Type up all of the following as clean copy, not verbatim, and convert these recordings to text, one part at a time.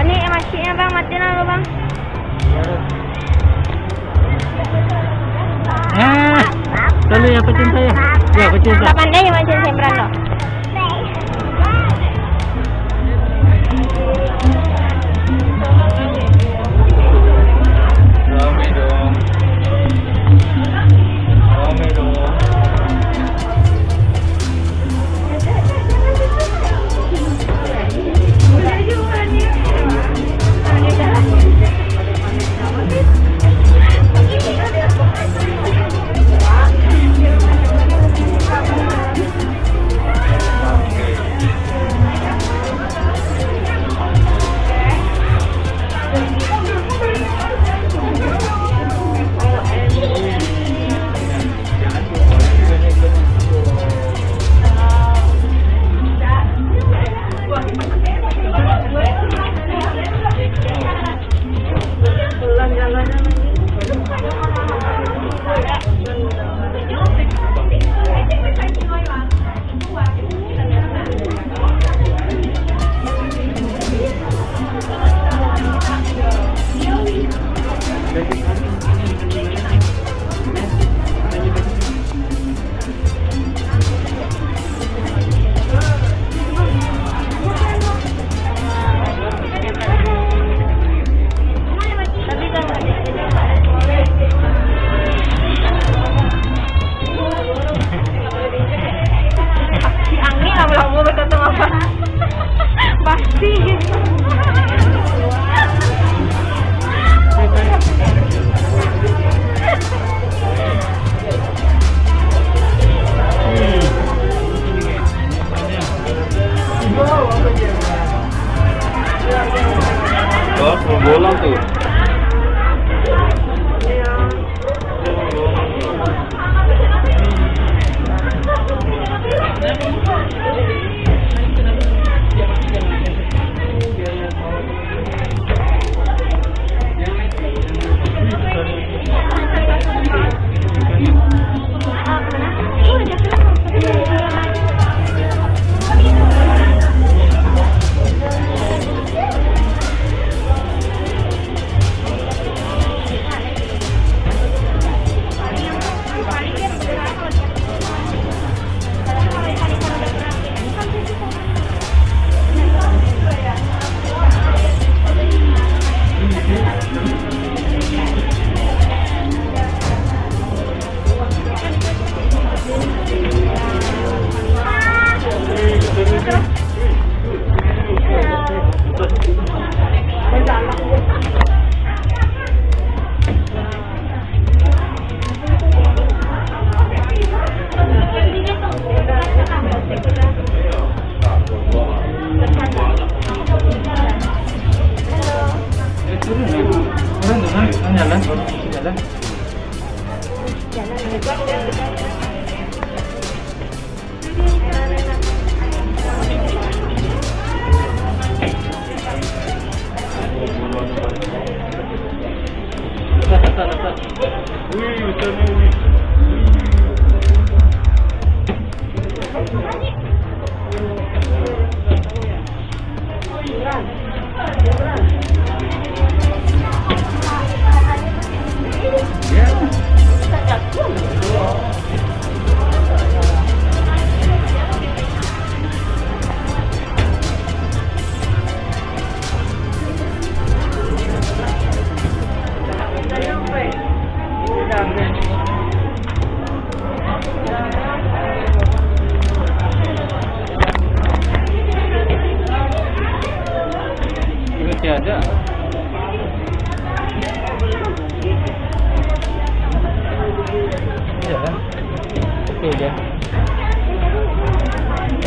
Ini masihnya bang, matiin dulu bang. Dulu ya pecinta ya. Ya pecinta. Tak pandai ya macam sembran lo.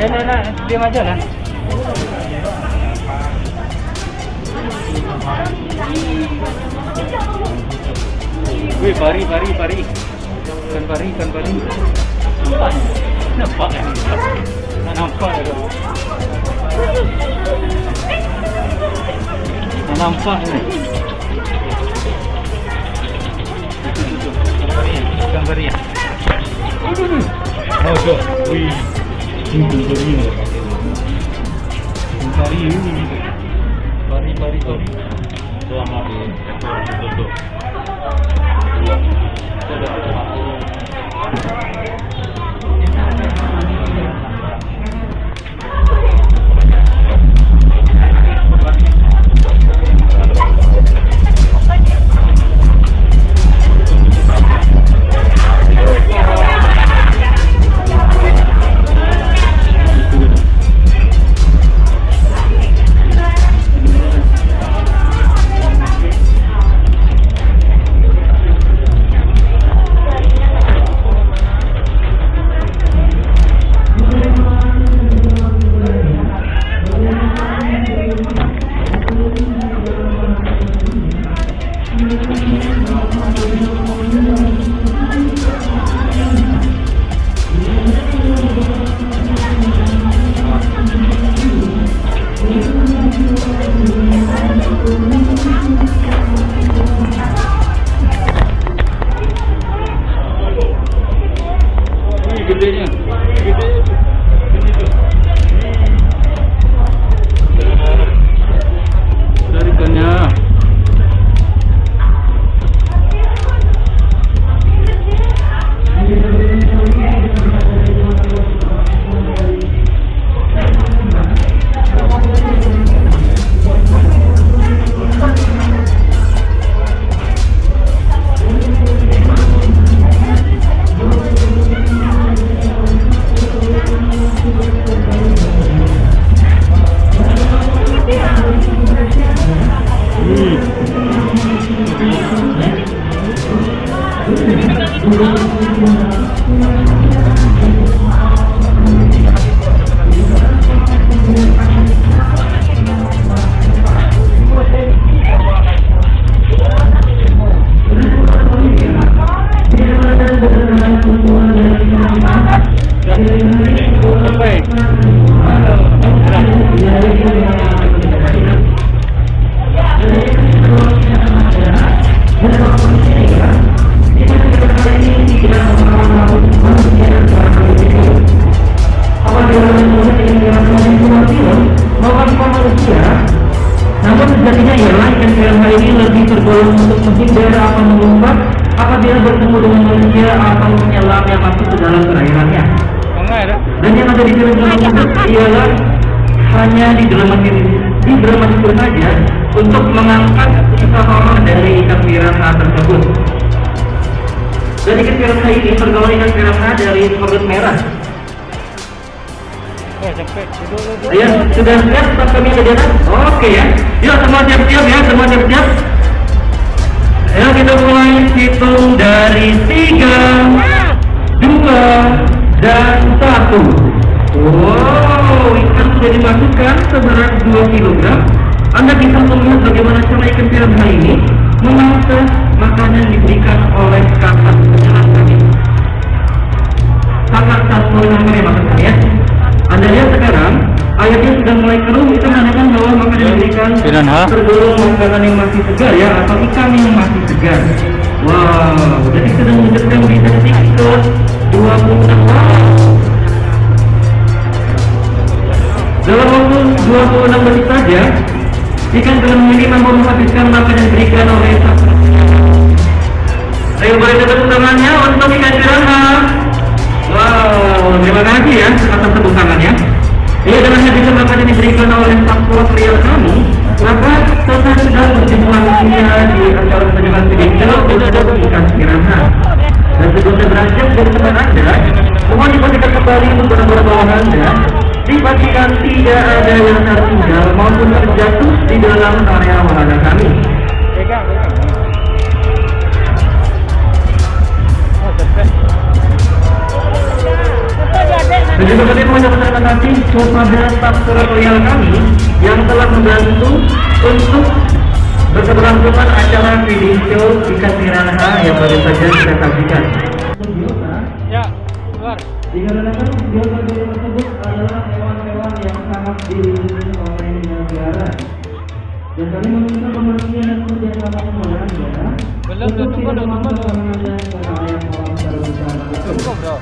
Nah, diam aja lah. Wih, pari. Ikan pari. Nampak ya? Nampak ya? Nampak ya? Ikan pari ya? Oh, tuh. Wih. Ikan pari. Tuh amat tuh. Gedenya. Dari ikannya. Namun sejatinya ialah ikan piranha ini lebih tergolong untuk menghindar atau melompat apabila bertemu dengan manusia atau menyelam yang masuk ke dalam perairannya. Dan yang ada di film tersebut ialah hanya didramatisir saja untuk mengangkat sisa horor dari ikan piranha tersebut. Dan ikan piranha ini tergolong ikan piranha dari perut merah. Ya, sudah siap start kami ke jalan? Oke ya. Yuk semua siap-siap ya, semua siap-siap. Ayo kita mulai hitung dari 3, 2, dan 1. Wow, ikan sudah dimasukkan seberat 2 kg. Anda bisa melihat bagaimana cara ikan piranha ini memasak makanan diberikan oleh kakak penyelam kami. Kakak satu yang kami makan ya. Anda lihat sekarang airnya sudah mulai keruh, itu menandakan bahwa makanan yang diberikan tergolong makanan yang masih segar ya, atau ikan yang masih segar. Wow, detik sudah menunjukkan di detik ke 26. Dalam waktu 26 detik saja, ikan dalam ini mampu menghabiskan makanan yang diberikan oleh kakak. Ayo boleh tepuk tangannya untuk ikan piranha. Wow, terima kasih ya atas tepuk tangannya. Ia dengan hadirkan makanan yang diberikan oleh satwa pria kami, maka selesai sudah berjumpa manusia di antara penjualan video untuk ikan piranha. Dan sebelum beranjak dari tempat Anda, semua dipastikan kembali untuk barang-barang bawah Anda. Dipastikan tidak ada yang tertinggal maupun terjatuh di dalam area wahana kami. Dan juga kami mengucapkan terima kasih kepada staf tutorial kami yang telah membantu untuk berkeberlangsungan acara feeding show ikan piranha yang baru saja kita saksikan. Ya, keluar. Dikarenakan biota tersebut adalah hewan-hewan yang sangat dilindungi oleh negara. Dan kami meminta pengertian dan kerjasama semuanya Belum, untuk tidak belum. memaksa penanganan dan penanganan kolam terbesar. Cukup, bro.